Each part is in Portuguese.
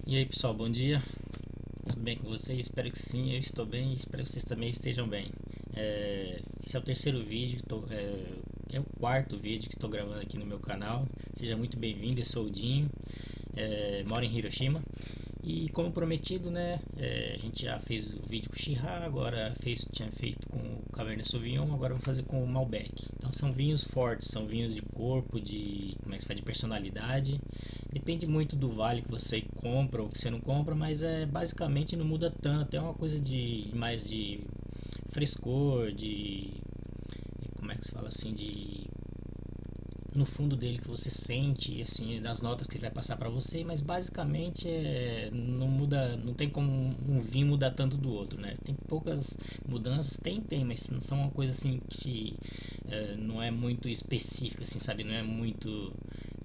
E aí pessoal, bom dia, tudo bem com vocês? Espero que sim, eu estou bem e espero que vocês também estejam bem. Esse é o terceiro vídeo, é o quarto vídeo que estou gravando aqui no meu canal. Seja muito bem-vindo, eu sou o Dinho, moro em Hiroshima. E como prometido, né, a gente já fez o vídeo com o Shiraz, agora tinha feito com o Cabernet Sauvignon, agora vamos fazer com o Malbec. Então são vinhos fortes, são vinhos de corpo, como é que se fala, de personalidade. Depende muito do vale que você compra ou que você não compra, mas basicamente não muda tanto. É uma coisa de mais de frescor, de como é que se fala assim, de no fundo dele que você sente, assim, das notas que ele vai passar para você, mas basicamente não muda, não tem como um vinho mudar tanto do outro, né? Tem poucas mudanças, tem, mas não são uma coisa assim que não é muito específica, assim, sabe? Não é muito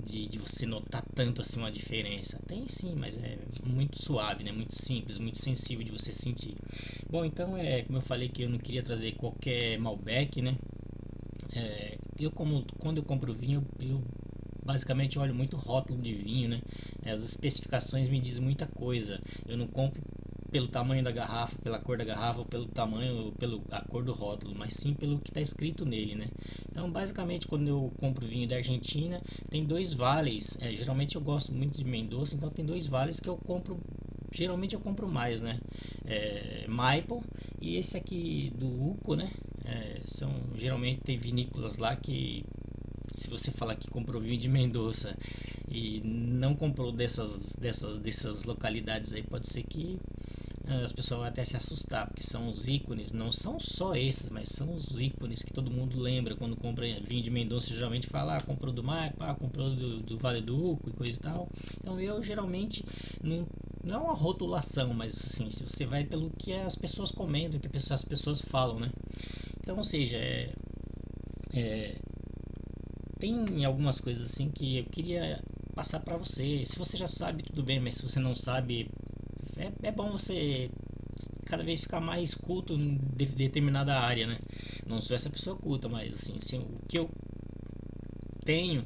de você notar tanto assim uma diferença. Tem sim, mas é muito suave, né? Muito simples, muito sensível de você sentir. Bom, então como eu falei que eu não queria trazer qualquer Malbec, né? Quando eu compro vinho, eu basicamente olho muito rótulo de vinho, né? As especificações me dizem muita coisa. Eu não compro pelo tamanho da garrafa, pela cor da garrafa, ou pelo tamanho, ou pela cor do rótulo, mas sim pelo que está escrito nele, né? Então, basicamente, quando eu compro vinho da Argentina, tem dois vales. Geralmente eu gosto muito de Mendoza, então tem dois vales que eu compro. Geralmente eu compro mais, né? Maipo e esse aqui do Uco, né? Geralmente tem vinícolas lá que, se você falar que comprou vinho de Mendoza e não comprou dessas localidades aí, pode ser que as pessoas vão até se assustar, porque são os ícones, não são só esses, mas são os ícones que todo mundo lembra quando compra vinho de Mendoza. Geralmente fala, comprou do Maipa, comprou do Vale do Uco e coisa e tal. Então eu geralmente não é uma rotulação, mas assim, se você vai pelo que as pessoas comentam, que as pessoas falam, né? Então, ou seja, é, tem algumas coisas assim que eu queria passar para você. Se você já sabe, tudo bem, mas se você não sabe, é bom você cada vez ficar mais culto em determinada área, né? Não sou essa pessoa culta, mas assim, o que eu tenho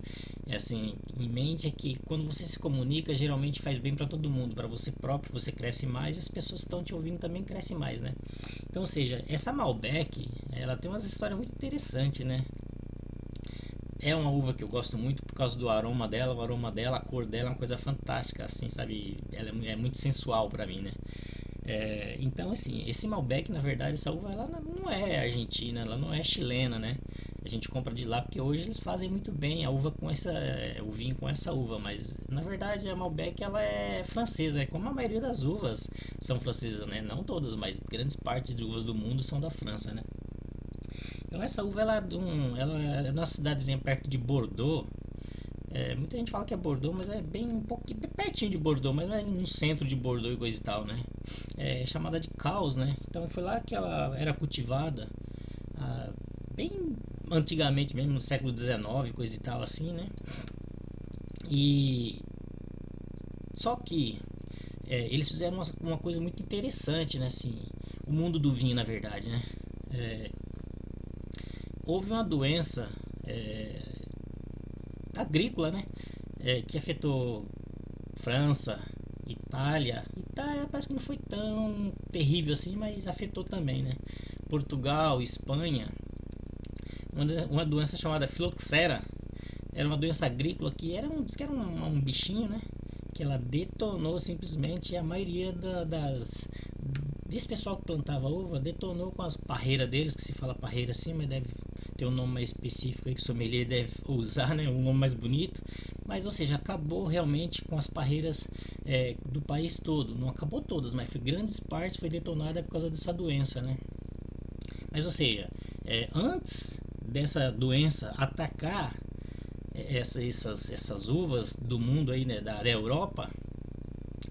assim em mente é que quando você se comunica, geralmente faz bem para todo mundo, para você próprio, você cresce mais e as pessoas que estão te ouvindo também crescem mais, né? Então, ou seja, essa Malbec, ela tem umas histórias muito interessantes, né? É uma uva que eu gosto muito por causa do aroma dela, a cor dela é uma coisa fantástica, assim, sabe? Ela é muito sensual para mim, né? Então, assim, esse Malbec, na verdade, essa uva ela não é argentina, ela não é chilena, né? A gente compra de lá porque hoje eles fazem muito bem a uva com o vinho com essa uva, mas na verdade a Malbec ela é francesa, como a maioria das uvas são francesas, né? Não todas, mas grandes partes de uvas do mundo são da França, né? Então essa uva ela é numa cidadezinha perto de Bordeaux. Muita gente fala que é Bordeaux, mas é bem um pouco pertinho de Bordeaux, mas não é no centro de Bordeaux e coisa e tal, né? É chamada de Caos, né? Então foi lá que ela era cultivada, bem antigamente mesmo, no século XIX, coisa e tal assim, né? E só que eles fizeram uma coisa muito interessante, né? Assim, o mundo do vinho, na verdade, né? É, houve uma doença agrícola, né? Que afetou França, Itália parece que não foi tão terrível assim, mas afetou também, né? Portugal, Espanha, uma doença chamada filoxera, era uma doença agrícola que diz que era um bichinho, né? Que ela detonou simplesmente a maioria desse pessoal que plantava uva, detonou com as parreiras deles, que se fala parreira assim, mas deve ter um nome mais específico aí que o sommelier deve usar, né? Um nome mais bonito. Mas, ou seja, acabou realmente com as parreiras do país todo. Não acabou todas, mas grandes partes foi detonada por causa dessa doença, né? Mas, ou seja, antes dessa doença atacar essas uvas do mundo aí, né, da Europa,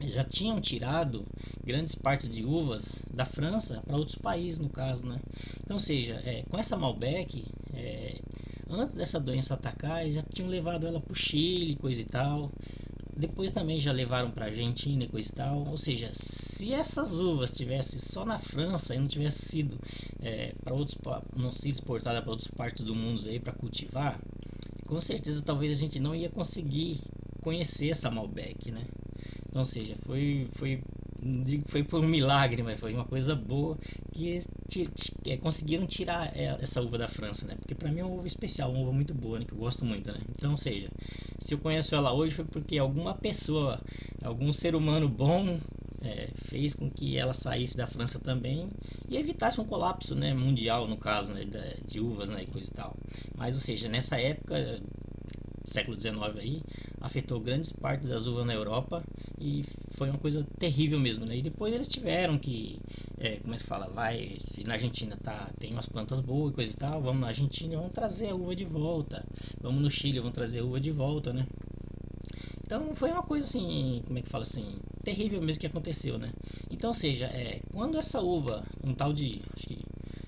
já tinham tirado grandes partes de uvas da França para outros países, no caso, né? Então, ou seja, com essa Malbec, antes dessa doença atacar, eles já tinham levado ela para o Chile, coisa e tal. Depois também já levaram para a Argentina e coisa e tal. Ou seja, se essas uvas tivessem só na França e não tivesse sido não se exportada para outras partes do mundo aí para cultivar, com certeza talvez a gente não ia conseguir conhecer essa Malbec, né? Então, ou seja, não digo que foi por um milagre, mas foi uma coisa boa que eles conseguiram tirar essa uva da França, né? Porque para mim é uma uva especial, uma uva muito boa, né? Que eu gosto muito, né? Então, ou seja, se eu conheço ela hoje foi porque alguma pessoa, algum ser humano bom fez com que ela saísse da França também e evitasse um colapso, né, mundial, no caso, né, de uvas, né, e coisa e tal. Mas, ou seja, nessa época, século XIX aí, afetou grandes partes das uvas na Europa e foi uma coisa terrível mesmo, né? E depois eles tiveram que, como é que fala, se na Argentina tem umas plantas boas e coisa e tal, vamos na Argentina, vamos trazer a uva de volta. Vamos no Chile, vamos trazer a uva de volta, né? Então foi uma coisa assim, como é que fala assim, terrível mesmo que aconteceu, né? Então, ou seja, quando essa uva, um tal de, acho que,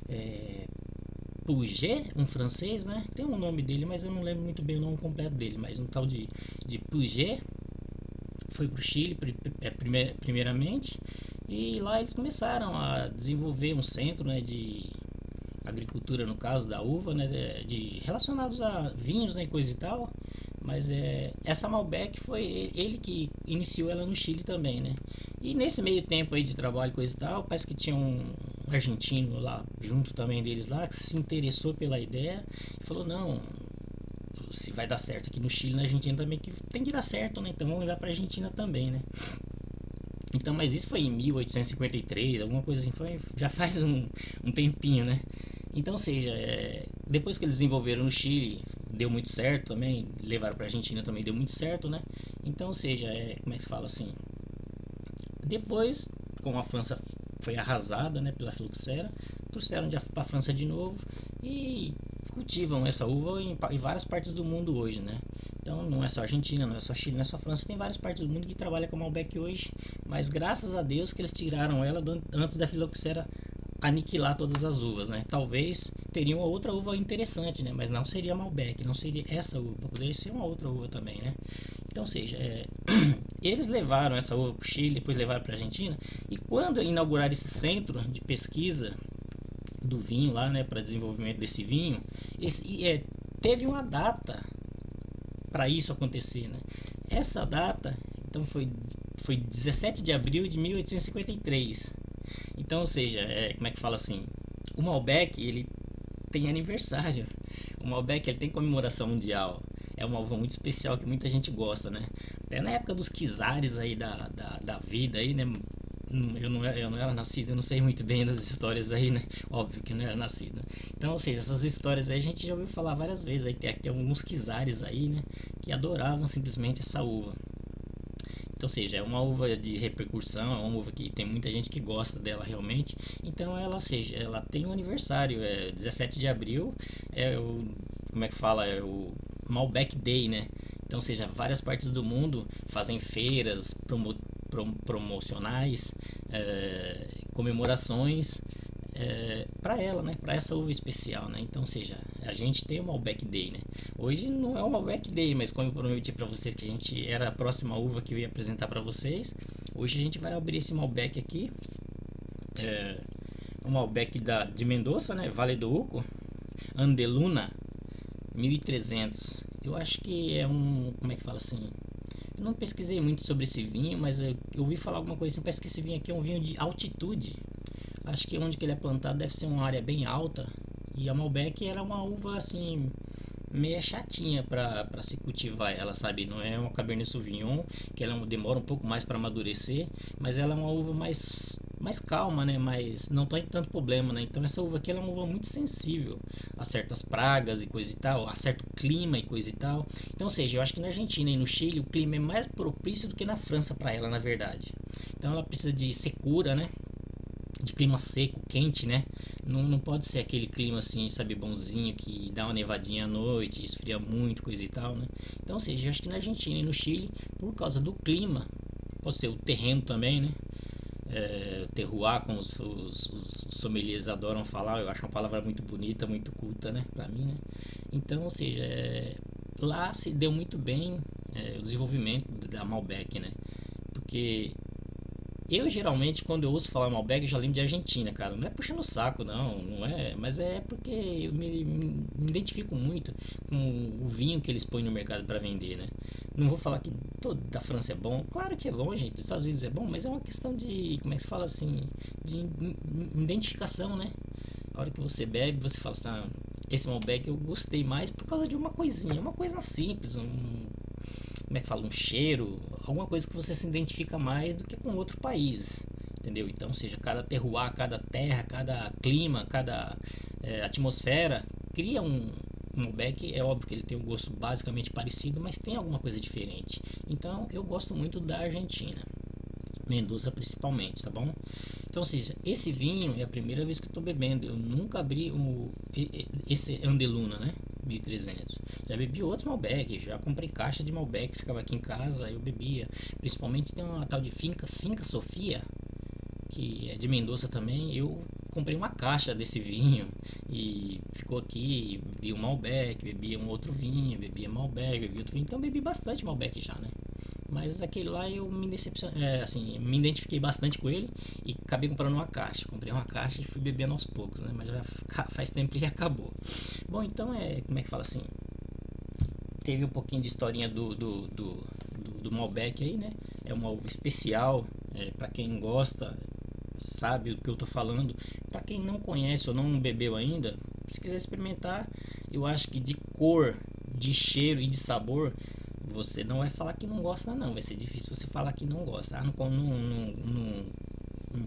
é, Puget, um francês, né? Tem um nome dele, mas eu não lembro muito bem o nome completo dele, mas um tal de Puget foi para o Chile primeiramente e lá eles começaram a desenvolver um centro, né, de agricultura no caso da uva, né, relacionados a vinhos, né, coisa e tal. Mas essa Malbec foi ele que iniciou ela no Chile também, né? E nesse meio tempo aí de trabalho coisa e tal, parece que tinha um argentino lá junto também deles lá que se interessou pela ideia e falou: "Não, se vai dar certo aqui no Chile, na Argentina também que tem que dar certo, né? Então vamos levar para Argentina também, né?" Então, mas isso foi em 1853, alguma coisa assim, já faz um tempinho, né? Então, ou seja, depois que eles desenvolveram no Chile, deu muito certo também, levaram para a Argentina também deu muito certo, né? Então, ou seja, como é que se fala assim? Depois, como a França foi arrasada, né, pela filoxera, trouxeram para a França de novo e cultivam essa uva em várias partes do mundo hoje, né? Então não é só Argentina, não é só Chile, não é só França, tem várias partes do mundo que trabalham com Malbec hoje, mas graças a Deus que eles tiraram ela antes da filoxera aniquilar todas as uvas, né? Talvez teria uma outra uva interessante, né? Mas não seria Malbec, não seria essa uva, poderia ser uma outra uva também, né? Então, ou seja, eles levaram essa uva para o Chile, depois levaram para a Argentina, e quando inauguraram esse centro de pesquisa do vinho lá, né, para desenvolvimento desse vinho, teve uma data para isso acontecer, né? Essa data, então foi 17 de abril de 1853. Então, ou seja, como é que fala assim? O Malbec, ele tem aniversário. O Malbec, ele tem comemoração mundial. É uma uva muito especial que muita gente gosta, né? Até na época dos quizares aí da vida aí, né? Eu não era nascido, eu não sei muito bem das histórias aí, né? Óbvio que eu não era nascido. Então, ou seja, essas histórias aí a gente já ouviu falar várias vezes. Aí tem alguns quizares aí, né? Que adoravam simplesmente essa uva. Então, ou seja, é uma uva de repercussão, é uma uva que tem muita gente que gosta dela realmente. Então, ela tem um aniversário, 17 de abril, como é que fala, é o Malbec Day, né? Então, ou seja, várias partes do mundo fazem feiras promocionais, comemorações para ela, né? Para essa uva especial, né? Então, ou seja, a gente tem o Malbec Day, né? Hoje não é o Malbec Day, mas como eu prometi para vocês que a gente era a próxima uva que eu ia apresentar para vocês, hoje a gente vai abrir esse Malbec aqui, o Malbec de Mendoza, né? Vale do Uco, Andeluna 1300. Eu acho que é como é que fala assim? Eu não pesquisei muito sobre esse vinho, mas eu ouvi falar alguma coisa assim, parece que esse vinho aqui é um vinho de altitude. Acho que onde que ele é plantado deve ser uma área bem alta. E a Malbec era uma uva assim meia chatinha para se cultivar ela, sabe? Não é uma Cabernet Sauvignon, que ela demora um pouco mais para amadurecer, mas ela é uma uva mais calma, né? Mas não tem tanto problema, né? Então essa uva aqui ela é uma uva muito sensível a certas pragas e coisa e tal, a certo clima e coisa e tal. Então, ou seja, eu acho que na Argentina e no Chile o clima é mais propício do que na França para ela, na verdade. Então ela precisa de secura, né? De clima seco, quente, né? Não pode ser aquele clima assim, sabe, bonzinho, que dá uma nevadinha à noite, esfria muito, coisa e tal, né? Então, ou seja, eu acho que na Argentina e no Chile, por causa do clima, pode ser o terreno também, né? Terroir, como os sommeliers adoram falar, eu acho uma palavra muito bonita, muito culta, né? Pra mim, né? Então, ou seja, lá se deu muito bem o desenvolvimento da Malbec, né? Porque eu geralmente, quando eu ouço falar Malbec, eu já lembro de Argentina, cara. Não é puxando o saco, não é. Mas é porque eu me identifico muito com o vinho que eles põem no mercado para vender, né? não vou falar que todo da França é bom. Claro que é bom, gente. Dos Estados Unidos é bom, mas é uma questão de, como é que se fala assim, de identificação, né? A hora que você bebe, você fala assim, esse Malbec eu gostei mais por causa de uma coisinha, uma coisa simples, como é que fala, um cheiro, alguma coisa que você se identifica mais do que com outro país, entendeu? Então, seja cada terroir, cada terra, cada clima, cada atmosfera cria um Malbec. É óbvio que ele tem um gosto basicamente parecido, mas tem alguma coisa diferente. Então, eu gosto muito da Argentina, Mendoza principalmente, tá bom? Então, ou seja, esse vinho é a primeira vez que eu tô bebendo. Eu nunca abri esse Andeluna, né? 1300. Já bebi outros Malbec, já comprei caixa de Malbec, ficava aqui em casa, eu bebia. Principalmente tem uma tal de Finca Sofia, que é de Mendoza também. Eu comprei uma caixa desse vinho e ficou aqui, bebi um Malbec, bebia um outro vinho, bebia Malbec, bebia outro vinho. Então bebi bastante Malbec já, né? Mas aquele lá eu me decepcionei, assim, me identifiquei bastante com ele e acabei comprando uma caixa. Comprei uma caixa e fui bebendo aos poucos, né? Mas já faz tempo que ele acabou. Bom, então como é que fala assim? Teve um pouquinho de historinha do Malbec aí, né? É um algo especial, para quem gosta, sabe do que eu tô falando. Para quem não conhece ou não bebeu ainda, se quiser experimentar, eu acho que de cor, de cheiro e de sabor, você não vai falar que não gosta, não. Vai ser difícil você falar que não gosta.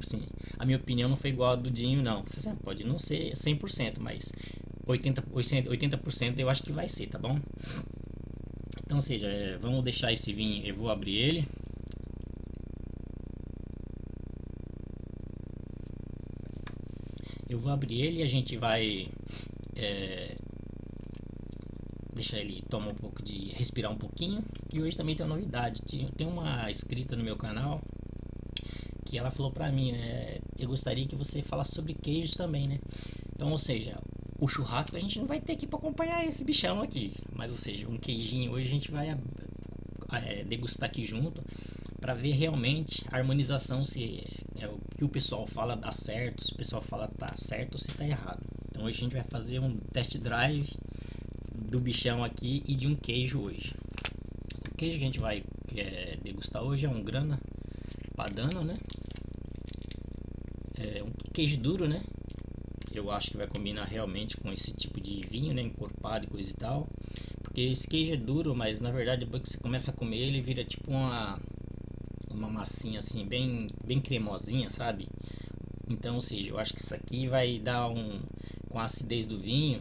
Assim, a minha opinião não foi igual a do Dinho, não. Pode não ser 100%, mas 80% eu acho que vai ser, tá bom? Então, ou seja, vamos deixar esse vinho, eu vou abrir ele. Eu vou abrir ele e a gente vai deixar ele tomar um pouco de respirar um pouquinho. E hoje também tem uma novidade. Tem uma inscrita no meu canal que ela falou pra mim, né? Eu gostaria que você falasse sobre queijos também, né? Então, ou seja, o churrasco a gente não vai ter aqui para acompanhar esse bichão aqui, mas ou seja, um queijinho hoje a gente vai degustar aqui junto para ver realmente a harmonização, se o que o pessoal fala dá certo, se o pessoal fala tá certo ou se tá errado. Então hoje a gente vai fazer um test drive do bichão aqui e de um queijo hoje. O queijo que a gente vai degustar hoje é um Grana Padano, né? É um queijo duro, né? Eu acho que vai combinar realmente com esse tipo de vinho, né? Encorpado e coisa e tal. Porque esse queijo é duro, mas na verdade depois que você começa a comer ele vira tipo uma massinha assim, bem cremosinha, sabe? Então, ou seja, eu acho que isso aqui vai dar com a acidez do vinho,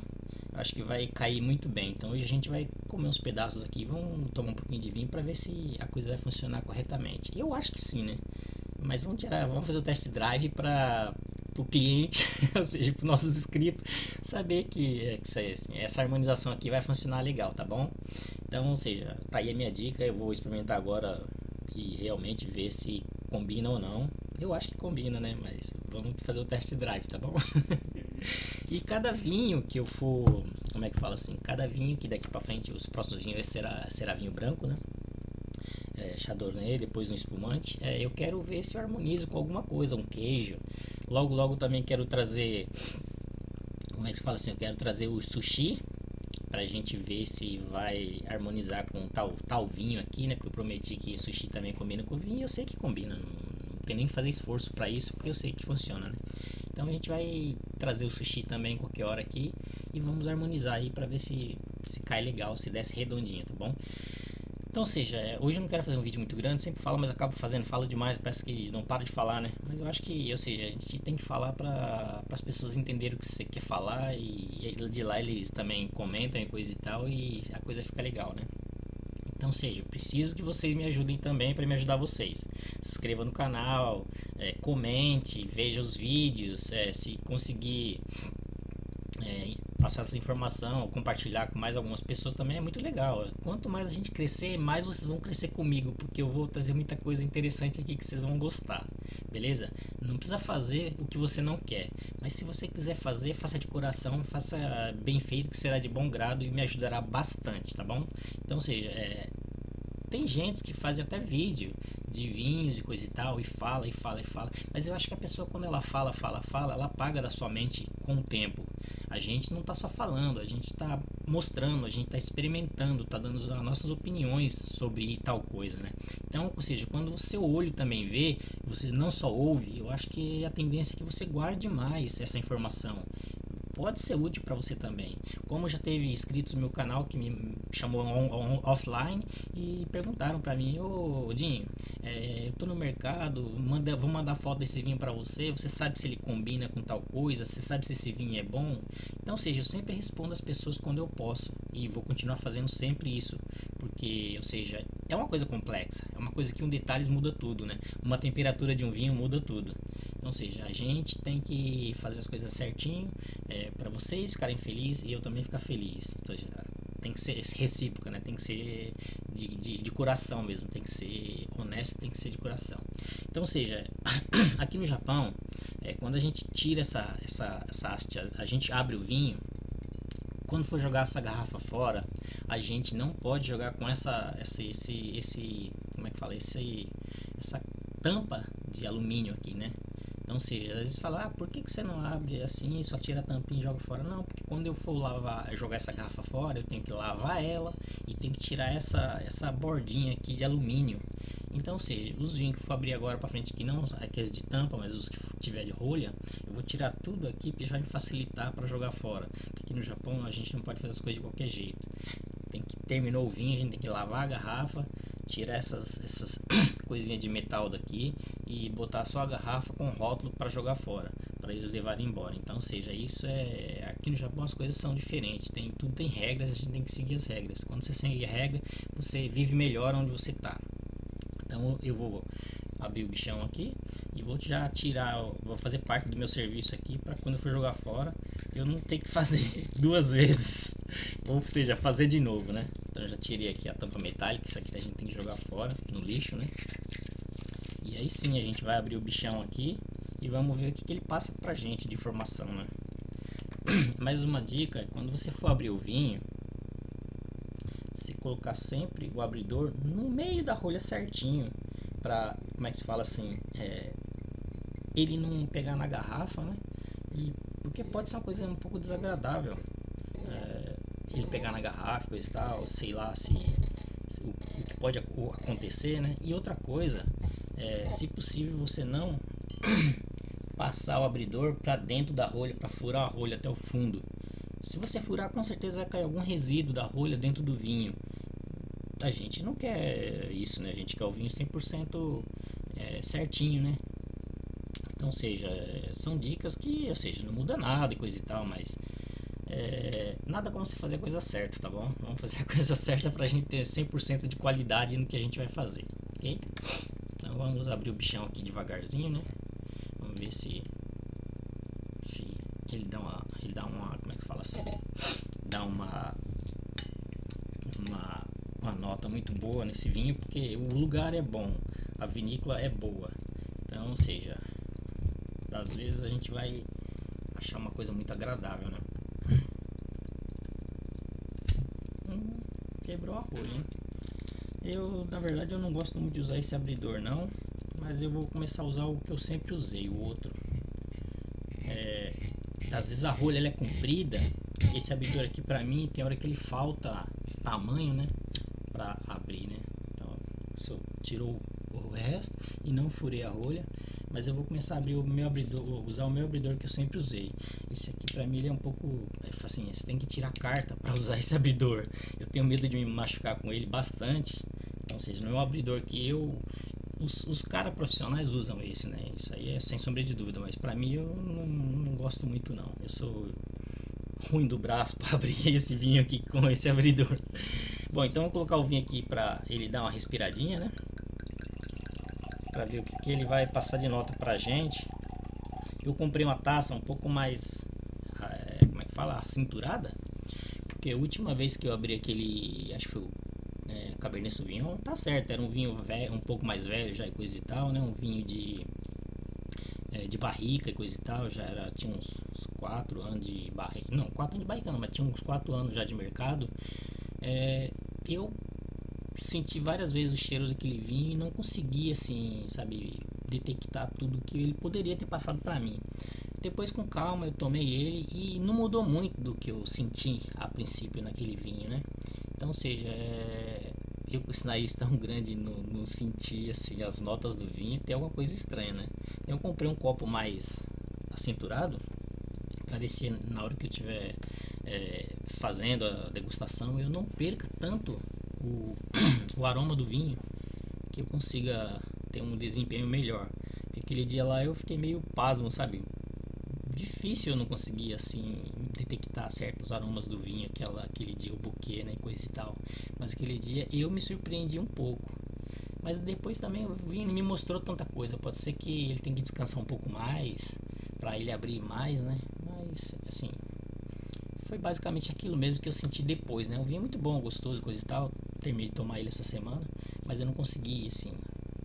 acho que vai cair muito bem. Então hoje a gente vai comer uns pedaços aqui, vamos tomar um pouquinho de vinho para ver se a coisa vai funcionar corretamente. Eu acho que sim, né? Mas vamos fazer o test drive para o cliente, ou seja, para os nossos inscritos, saber que essa harmonização aqui vai funcionar legal, tá bom? Então, ou seja, tá aí a minha dica, eu vou experimentar agora e realmente ver se combina ou não. Eu acho que combina, né? Mas vamos fazer o test drive, tá bom? E cada vinho que eu for, como é que fala assim? Cada vinho que daqui para frente, os próximos vinhos será vinho branco, né? Chardonnay, depois um espumante. Eu quero ver se eu harmonizo com alguma coisa, um queijo. Logo também quero trazer, como é que se fala assim? Eu quero trazer o sushi pra gente ver se vai harmonizar com tal vinho aqui, né? Porque eu prometi que sushi também combina com vinho. Eu sei que combina, não tem nem que fazer esforço para isso, porque eu sei que funciona, né? Então a gente vai trazer o sushi também qualquer hora aqui e vamos harmonizar aí para ver se cai legal, se desce redondinho, tá bom? Então, ou seja, hoje eu não quero fazer um vídeo muito grande, sempre falo, mas acabo falo demais, parece que não paro de falar, né? Mas eu acho que, ou seja, a gente tem que falar para as pessoas entenderem o que você quer falar e de lá eles também comentam e coisa e tal e a coisa fica legal, né? Então, ou seja, eu preciso que vocês me ajudem também para me ajudar vocês. Se inscreva no canal, comente, veja os vídeos, se conseguir passar essa informação, compartilhar com mais algumas pessoas também é muito legal. Quanto mais a gente crescer, mais vocês vão crescer comigo, porque eu vou trazer muita coisa interessante aqui que vocês vão gostar, beleza? Não precisa fazer o que você não quer, mas se você quiser fazer, faça de coração, faça bem feito, que será de bom grado e me ajudará bastante, tá bom? Então, ou seja, tem gente que faz até vídeo de vinhos e coisa e tal, e fala, mas eu acho que a pessoa quando ela fala, ela apaga da sua mente com o tempo. A gente não tá só falando, a gente tá mostrando, a gente tá experimentando, tá dando as nossas opiniões sobre tal coisa, né? Então, ou seja, quando o seu olho também vê, você não só ouve, eu acho que a tendência é que você guarde mais essa informação. Pode ser útil para você também. Como já teve inscritos no meu canal que me chamou offline e perguntaram para mim: ô Dinho, eu tô no mercado, vou mandar foto desse vinho para você. Você sabe se ele combina com tal coisa? Você sabe se esse vinho é bom? Então, ou seja, eu sempre respondo às pessoas quando eu posso e vou continuar fazendo sempre isso, porque, ou seja, é uma coisa complexa, é uma coisa que um detalhes muda tudo, né? Uma temperatura de um vinho muda tudo. Então, ou seja, a gente tem que fazer as coisas certinho, para vocês ficarem felizes e eu também ficar feliz. Ou seja, tem que ser recíproca, né? Tem que ser de coração mesmo, tem que ser honesto, tem que ser de coração. Então, ou seja, aqui no Japão, quando a gente tira essa haste, a gente abre o vinho, quando for jogar essa garrafa fora, a gente não pode jogar com como é que fala? Essa tampa de alumínio aqui, né? Então, ou seja, às vezes fala, por que você não abre assim e só tira a tampinha e joga fora? Não, porque quando eu for jogar essa garrafa fora, eu tenho que lavar ela e tenho que tirar essa bordinha aqui de alumínio. Então, ou seja, os vinhos que eu for abrir agora para frente aqui, não aqueles de tampa, mas os que tiver de rolha, eu vou tirar tudo aqui porque já vai me facilitar para jogar fora. Porque aqui no Japão a gente não pode fazer as coisas de qualquer jeito. Terminou o vinho, a gente tem que lavar a garrafa, tirar essas coisinhas de metal daqui e botar só a garrafa com rótulo para jogar fora, para eles levarem embora. Então, ou seja, isso aqui no Japão as coisas são diferentes, tudo tem regras, a gente tem que seguir as regras. Quando você segue a regra, você vive melhor onde você está. Então, eu vou abrir o bichão aqui e vou já tirar, vou fazer parte do meu serviço aqui para quando eu for jogar fora eu não ter que fazer duas vezes, ou seja, fazer de novo, né? Então eu já tirei aqui a tampa metálica, isso aqui a gente tem que jogar fora no lixo, né? E aí sim a gente vai abrir o bichão aqui e vamos ver o que ele passa pra gente de informação, né? Mais uma dica, quando você for abrir o vinho, se colocar sempre o abridor no meio da rolha certinho, para, como é que se fala assim, ele não pegar na garrafa, né? E porque pode ser uma coisa um pouco desagradável, ele pegar na garrafa, coisa e tal, sei lá o que pode acontecer, né? E outra coisa, se possível você não passar o abridor para dentro da rolha, para furar a rolha até o fundo. Se você furar, com certeza vai cair algum resíduo da rolha dentro do vinho. A gente não quer isso, né? A gente quer o vinho 100% certinho, né? Então, ou seja, são dicas que, ou seja, não muda nada e coisa e tal, mas nada como você fazer a coisa certa, tá bom? Vamos fazer a coisa certa pra gente ter 100% de qualidade no que a gente vai fazer, ok? Então vamos abrir o bichão aqui devagarzinho, né? Vamos ver se ele dá uma, como é que fala assim? Dá uma nota muito boa nesse vinho, porque o lugar é bom, a vinícola é boa. Então, ou seja, às vezes a gente vai achar uma coisa muito agradável, né? Quebrou a rolha, hein? Na verdade, eu não gosto muito de usar esse abridor, não. Mas eu vou começar a usar o que eu sempre usei, o outro. Às vezes a rolha ela é comprida. Esse abridor aqui, pra mim, tem hora que ele falta tamanho, né? Pra abrir, né? Então, só tirou o resto e não furei a rolha. Mas eu vou começar a abrir o meu abridor, usar o meu abridor que eu sempre usei. Esse aqui pra mim ele é um pouco assim, você tem que tirar carta para usar esse abridor. Eu tenho medo de me machucar com ele bastante. Então, ou seja, não é um abridor que os caras profissionais usam esse, né? Isso aí é sem sombra de dúvida, mas pra mim eu não gosto muito não. Eu sou ruim do braço para abrir esse vinho aqui com esse abridor. Bom, então vou colocar o vinho aqui pra ele dar uma respiradinha, né? Para ver o que ele vai passar de nota pra gente. Eu comprei uma taça um pouco mais, como é que fala, acinturada, porque a última vez que eu abri aquele, acho que foi o Cabernet Sauvignon, tá certo, era um vinho velho, um pouco mais velho já e coisa e tal, né, um vinho de barrica e coisa e tal, tinha uns 4 anos de barrica, não, 4 anos de barrica não, mas tinha uns 4 anos já de mercado. Eu senti várias vezes o cheiro daquele vinho e não conseguia, assim, sabe, detectar tudo que ele poderia ter passado para mim. Depois com calma eu tomei ele e não mudou muito do que eu senti a princípio naquele vinho, né? Então, ou seja, eu com esse nariz tão grande não senti assim as notas do vinho, tem alguma coisa estranha, né? Eu comprei um copo mais acinturado para ver se na hora que eu estiver fazendo a degustação eu não perca tanto o, o aroma do vinho, que eu consiga ter um desempenho melhor. Porque aquele dia lá eu fiquei meio pasmo, sabe? Difícil eu não conseguir assim detectar certos aromas do vinho, aquele dia o buquê, né, coisa e tal. Mas aquele dia eu me surpreendi um pouco. Mas depois também o vinho não me mostrou tanta coisa. Pode ser que ele tenha que descansar um pouco mais para ele abrir mais, né? Mas assim, foi basicamente aquilo mesmo que eu senti depois, né? O vinho é muito bom, gostoso, coisa e tal. Terminei de tomar ele essa semana, mas eu não consegui assim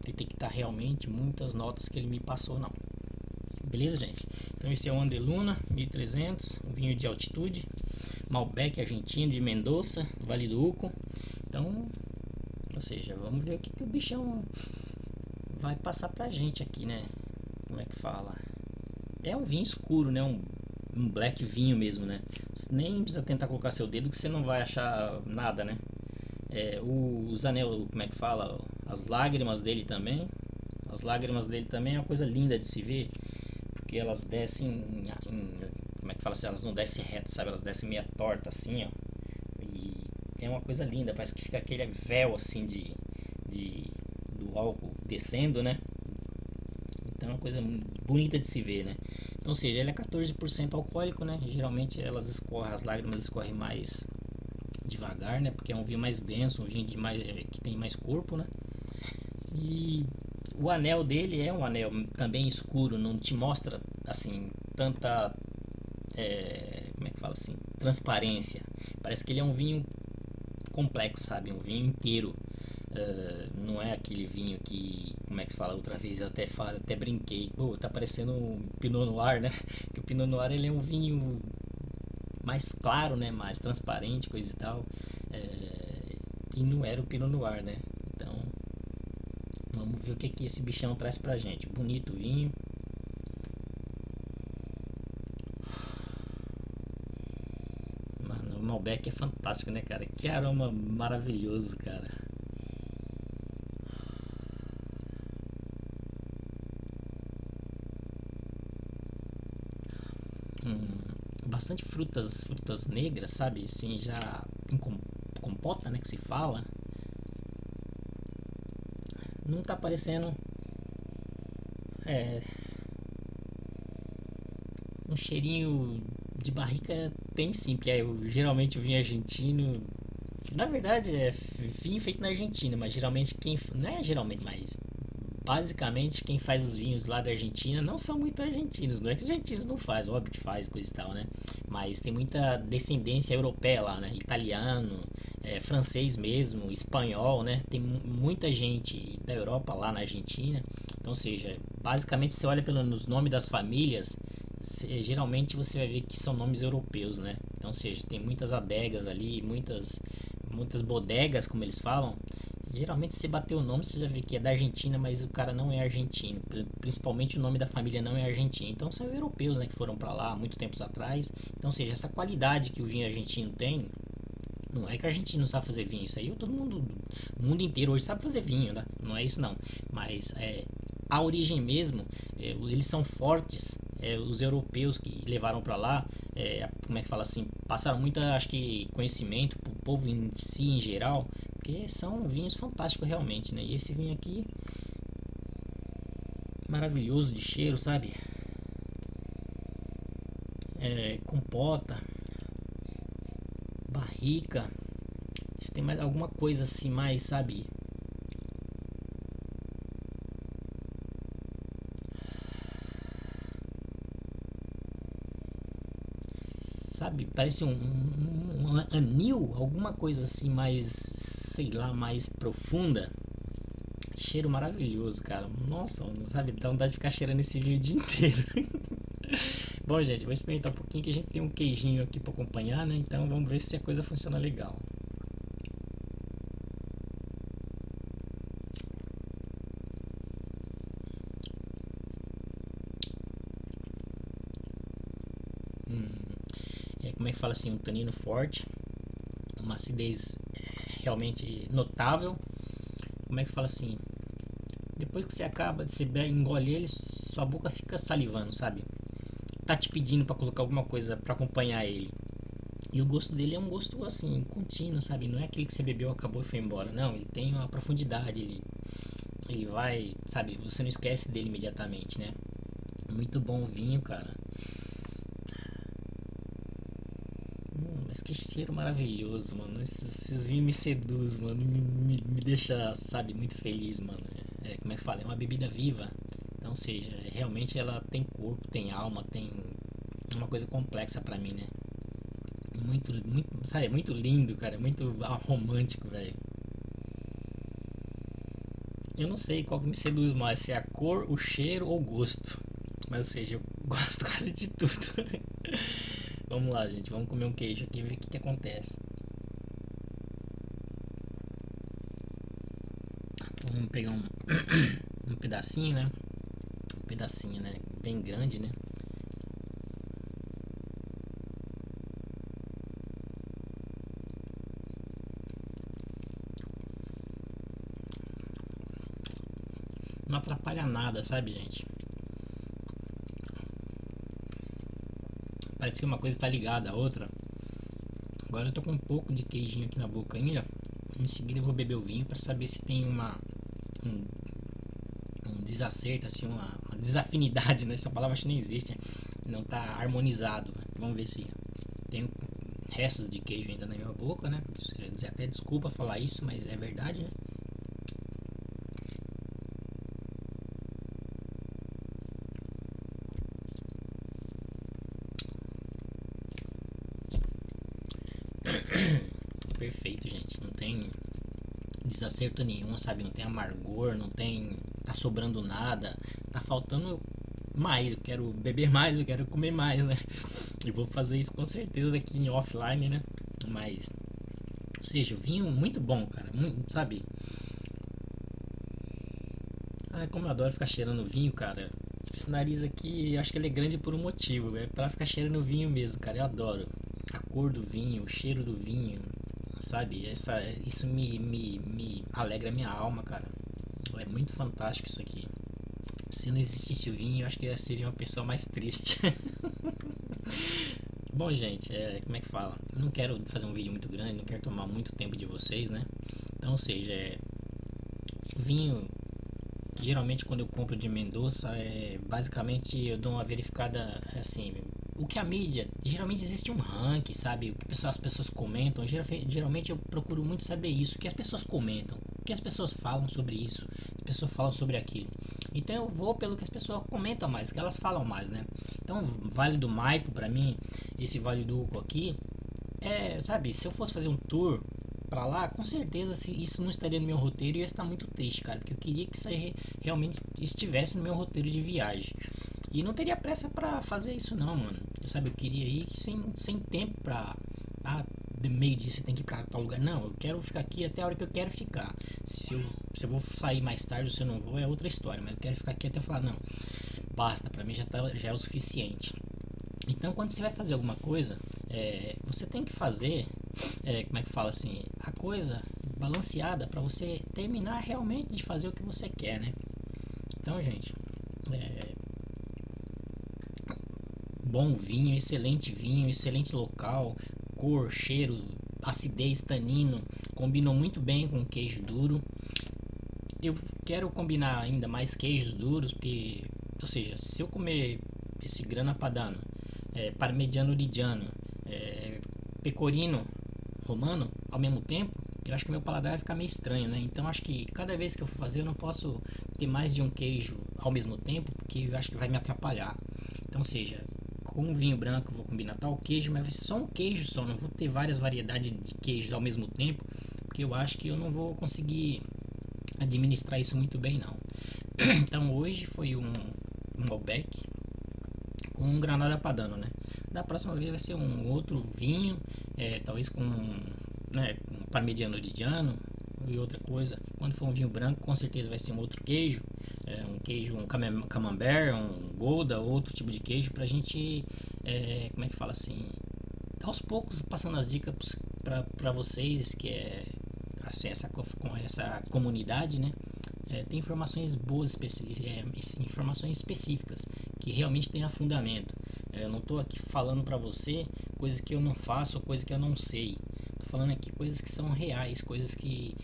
detectar realmente muitas notas que ele me passou, não. Beleza, gente? Então esse é o Andeluna 1300, um vinho de altitude, Malbec argentino de Mendoza, Vale do Uco. Então, ou seja, vamos ver o que o bichão vai passar pra gente aqui, né? Como é que fala? É um vinho escuro, né? Um black vinho mesmo, né? Você nem precisa tentar colocar seu dedo que você não vai achar nada, né? Os anel, como é que fala? As lágrimas dele também. As lágrimas dele também é uma coisa linda de se ver, porque elas descem como é que fala assim? Elas não descem reto, sabe? Elas descem meio torta assim, ó. E é uma coisa linda, parece que fica aquele véu assim de do álcool descendo, né? Então é uma coisa bonita de se ver, né? Então, ou seja, ele é 14% alcoólico, né? Geralmente elas escorrem, as lágrimas escorrem mais devagar, né? Porque é um vinho mais denso, um vinho que tem mais corpo, né? E o anel dele é um anel também escuro, não te mostra assim tanta como é que fala assim, transparência. Parece que ele é um vinho complexo, sabe? Um vinho inteiro. Não é aquele vinho que, como é que fala, outra vez eu até brinquei, pô, tá parecendo um Pinot Noir, né? Que o Pinot Noir ele é um vinho mais claro, né? Mais transparente, coisa e tal. E não era o Pinot Noir, né? Então, vamos ver o que esse bichão traz pra gente. Bonito vinho. Mano, o Malbec é fantástico, né, cara? Que aroma maravilhoso, cara. Hum, bastante frutas negras, sabe? Assim, já em compota, né, que se fala. Não tá parecendo é, um cheirinho de barrica, tem sim, porque geralmente o vinho argentino, na verdade é vinho feito na Argentina, mas geralmente não é geralmente, mas basicamente quem faz os vinhos lá da Argentina não são muito argentinos. Não é que os argentinos não fazem, óbvio que faz, coisa e tal, né? Mas tem muita descendência europeia lá, né? Italiano, francês mesmo, espanhol, né? Tem muita gente da Europa lá na Argentina. Então, ou seja, basicamente você olha pelos nomes das famílias, geralmente você vai ver que são nomes europeus, né? Então, ou seja, tem muitas adegas ali, muitas bodegas, como eles falam. Geralmente se bater o nome você já vê que é da Argentina, mas o cara não é argentino. Principalmente o nome da família não é argentino. Então são europeus, né, que foram para lá há muito tempos atrás. Então, ou seja, essa qualidade que o vinho argentino tem, não é que o argentino não sabe fazer vinho. Isso aí todo mundo, o mundo inteiro hoje sabe fazer vinho, né? Não é isso não. Mas a origem mesmo, eles são fortes. Os europeus que levaram para lá, como é que fala assim, passaram muita, acho que, conhecimento pro povo em si em geral, porque são vinhos fantásticos realmente, né? E esse vinho aqui, maravilhoso de cheiro, sabe? Compota, barrica, se tem mais alguma coisa assim mais, sabe? Sabe, parece um anil, alguma coisa assim mais, sei lá, mais profunda. Cheiro maravilhoso, cara. Nossa, não sabe, dá vontade de ficar cheirando esse vinho o dia inteiro. Bom, gente, vou experimentar um pouquinho que a gente tem um queijinho aqui para acompanhar, né? Então vamos ver se a coisa funciona legal. como é que fala assim, um tanino forte, uma acidez realmente notável. Como é que fala assim? Depois que você acaba de você engole ele, sua boca fica salivando, sabe? Tá te pedindo para colocar alguma coisa para acompanhar ele. E o gosto dele é um gosto assim, contínuo, sabe? Não é aquele que você bebeu, acabou e foi embora. Não, ele tem uma profundidade, ele vai, sabe? Você não esquece dele imediatamente, né? Muito bom o vinho, cara. Mas que cheiro maravilhoso, mano. Esses vinhos me seduzem, mano. Me deixa, sabe, muito feliz, mano. Como é que fala? É uma bebida viva. Então, ou seja, realmente ela tem corpo, tem alma, tem uma coisa complexa pra mim, né? Muito, sabe, muito lindo, cara. Muito romântico, velho. Eu não sei qual que me seduz mais, se é a cor, o cheiro ou o gosto. Mas, ou seja, eu gosto quase de tudo. Vamos lá, gente. Vamos comer um queijo aqui e ver o que acontece. Então, vamos pegar um pedacinho, né? Um pedacinho, né? Bem grande, né? Não atrapalha nada, sabe, gente? Parece que uma coisa tá ligada à outra. Agora eu tô com um pouco de queijinho aqui na boca ainda. Em seguida eu vou beber o vinho para saber se tem um, um desacerto, assim, uma desafinidade, né? Essa palavra acho que nem existe, né? Não tá harmonizado. Vamos ver se tem restos de queijo ainda na minha boca, né? Até desculpa falar isso, mas é verdade, né? Perfeito, gente. Não tem desacerto nenhum, sabe? Não tem amargor, não tem. Tá sobrando nada. Tá faltando mais. Eu quero beber mais, eu quero comer mais, né? E vou fazer isso com certeza daqui em offline, né? Mas. Ou seja, vinho muito bom, cara. Sabe? Ah, como eu adoro ficar cheirando vinho, cara. Esse nariz aqui, eu acho que ele é grande por um motivo. É pra ficar cheirando vinho mesmo, cara. Eu adoro. A cor do vinho, o cheiro do vinho, sabe? Isso me alegra a minha alma, cara. É muito fantástico isso aqui. Se não existisse o vinho, eu acho que eu seria uma pessoa mais triste. Bom, gente, como é que fala? Eu não quero fazer um vídeo muito grande, não quero tomar muito tempo de vocês, né? Então, ou seja, vinho. Geralmente, quando eu compro de Mendoza, basicamente eu dou uma verificada assim. O que a mídia. Geralmente existe um ranking, sabe? O que as pessoas comentam. Geralmente eu procuro muito saber isso. O que as pessoas comentam. O que as pessoas falam sobre isso. As pessoas falam sobre aquilo. Então eu vou pelo que as pessoas comentam mais, que elas falam mais, né? Então, Vale do Maipo, pra mim, esse Vale do Uco aqui, sabe? Se eu fosse fazer um tour pra lá, com certeza se isso não estaria no meu roteiro, eu ia estar muito triste, cara, porque eu queria que isso aí realmente estivesse no meu roteiro de viagem. E não teria pressa pra fazer isso não, mano. Eu queria ir sem tempo pra de meio dia você tem que ir pra tal lugar. Não, eu quero ficar aqui até a hora que eu quero ficar. Se eu vou sair mais tarde ou se eu não vou, é outra história, mas eu quero ficar aqui até falar, não, basta, pra mim já é o suficiente. Então, quando você vai fazer alguma coisa, você tem que fazer, como é que fala assim, a coisa balanceada para você terminar realmente de fazer o que você quer, né? Então, gente, é, bom vinho, excelente local, cor, cheiro, acidez, tanino, combinam muito bem com queijo duro. Eu quero combinar ainda mais queijos duros, porque, ou seja, se eu comer esse grana padano, parmigiano reggiano, pecorino romano ao mesmo tempo, eu acho que meu paladar vai ficar meio estranho, né? Então acho que cada vez que eu for fazer eu não posso ter mais de um queijo ao mesmo tempo, porque eu acho que vai me atrapalhar. Então, ou seja, com um vinho branco eu vou combinar tal queijo, mas vai ser só um queijo só, não vou ter várias variedades de queijos ao mesmo tempo, porque eu acho que eu não vou conseguir administrar isso muito bem, não. Então hoje foi um Malbec com um Granada Padano, né? Da próxima vez vai ser um outro vinho, talvez com parmigiano reggiano e outra coisa. Quando for um vinho branco, com certeza vai ser um outro queijo, um camembert, um gouda, outro tipo de queijo pra gente, como é que fala assim, aos poucos passando as dicas para vocês, que é assim, essa comunidade, né? Tem informações boas, informações específicas que realmente tenham fundamento. Eu não estou aqui falando para você coisas que eu não faço ou coisas que eu não sei. Estou falando aqui coisas que são reais, coisas que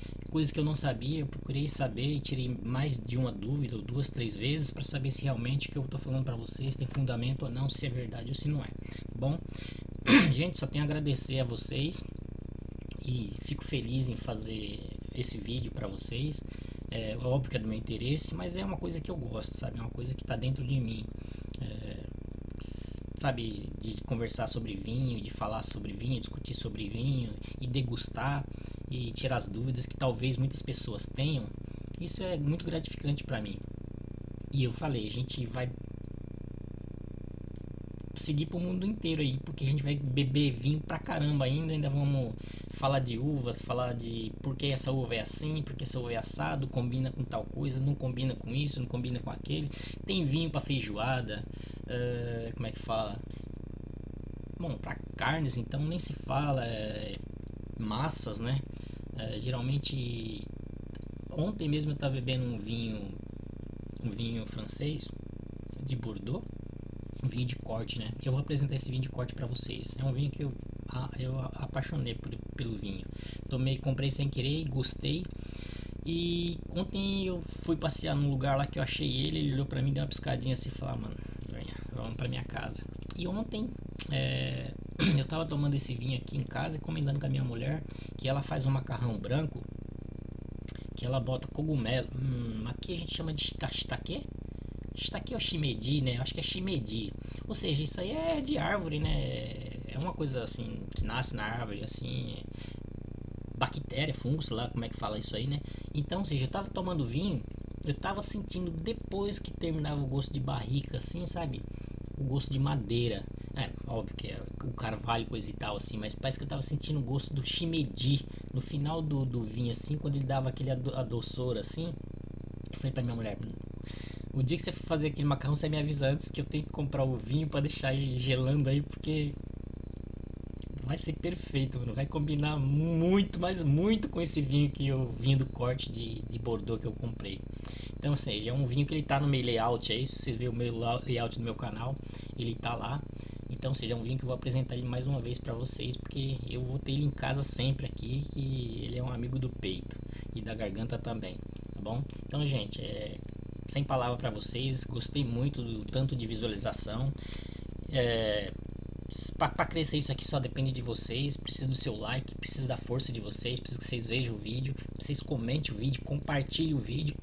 eu não sabia, eu procurei saber e tirei mais de uma dúvida ou duas, três vezes para saber se realmente o que eu estou falando para vocês tem fundamento ou não, se é verdade ou se não é. Bom, gente, só tenho a agradecer a vocês e fico feliz em fazer esse vídeo para vocês. É óbvio que é do meu interesse, mas é uma coisa que eu gosto, sabe? É uma coisa que está dentro de mim. Sabe, de conversar sobre vinho, de falar sobre vinho, discutir sobre vinho e degustar e tirar as dúvidas que talvez muitas pessoas tenham. Isso é muito gratificante para mim. E eu falei, a gente vai seguir pro mundo inteiro aí, porque a gente vai beber vinho pra caramba ainda vamos falar de uvas, falar de por que essa uva é assim, por que essa uva é assado, combina com tal coisa, não combina com isso, não combina com aquele. Tem vinho pra feijoada, como é que fala? Bom, pra carnes então nem se fala, massas, né? Geralmente, ontem mesmo eu tava bebendo um vinho francês de Bordeaux, um vinho de corte, né? Eu vou apresentar esse vinho de corte para vocês. É um vinho que eu apaixonei pelo vinho. Comprei sem querer, gostei. E ontem eu fui passear num lugar lá que eu achei ele olhou para mim, deu uma piscadinha assim e falou: mano, vamos para minha casa. E ontem eu tava tomando esse vinho aqui em casa e comentando com a minha mulher que ela faz um macarrão branco que ela bota cogumelo. Aqui a gente chama de shiitake. Shiitake é o shimedi, né? Acho que é shimedi. Ou seja, isso aí é de árvore, né? É uma coisa assim que nasce na árvore, assim, bactéria, fungo, sei lá como é que fala isso aí, né? Então, ou seja, eu tava tomando vinho, eu tava sentindo depois que terminava o gosto de barrica, assim, sabe? O gosto de madeira. Óbvio que é o carvalho, coisa e tal, assim, mas parece que eu tava sentindo o gosto do shimedi no final do vinho, assim, quando ele dava aquele adoçor, assim. Eu falei pra minha mulher: o dia que você for fazer aquele macarrão, você me avisa antes que eu tenho que comprar o vinho pra deixar ele gelando aí, porque vai ser perfeito, mano. Vai combinar muito, mas muito com esse vinho do corte de Bordeaux que eu comprei. Então, ou seja, é um vinho que ele tá no meu layout aí. Se você ver o meu layout do meu canal, ele tá lá. Então, ou seja, é um vinho que eu vou apresentar ele mais uma vez para vocês, porque eu vou ter ele em casa sempre aqui, que ele é um amigo do peito e da garganta também, tá bom? Então, gente, sem palavra para vocês, gostei muito do tanto de visualização. Para crescer isso aqui só depende de vocês. Preciso do seu like, preciso da força de vocês, preciso que vocês vejam o vídeo, vocês comentem o vídeo, compartilhem o vídeo.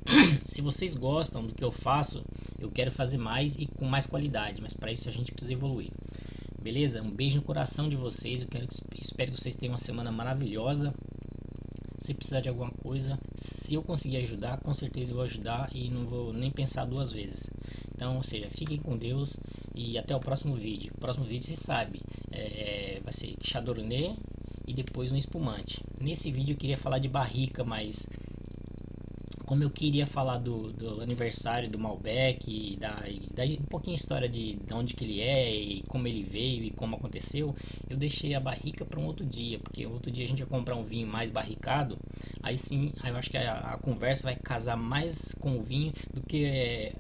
Se vocês gostam do que eu faço, eu quero fazer mais e com mais qualidade, mas para isso a gente precisa evoluir. Beleza? Um beijo no coração de vocês. Espero que vocês tenham uma semana maravilhosa. Se precisar de alguma coisa, se eu conseguir ajudar, com certeza eu vou ajudar e não vou nem pensar duas vezes. Então, ou seja, fiquem com Deus e até o próximo vídeo. O próximo vídeo, você sabe, vai ser chardonnay e depois um espumante. Nesse vídeo eu queria falar de barrica, mas como eu queria falar do aniversário do Malbec e um pouquinho a história de onde que ele é e como ele veio e como aconteceu, eu deixei a barrica para um outro dia, porque outro dia a gente vai comprar um vinho mais barricado, aí sim, aí eu acho que a conversa vai casar mais com o vinho do que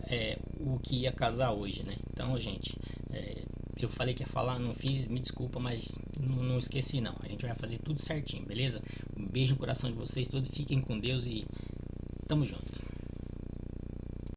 o que ia casar hoje, né? Então, gente, eu falei que ia falar, não fiz, me desculpa, mas não esqueci não, a gente vai fazer tudo certinho, beleza? Um beijo no coração de vocês todos, fiquem com Deus e tamo junto.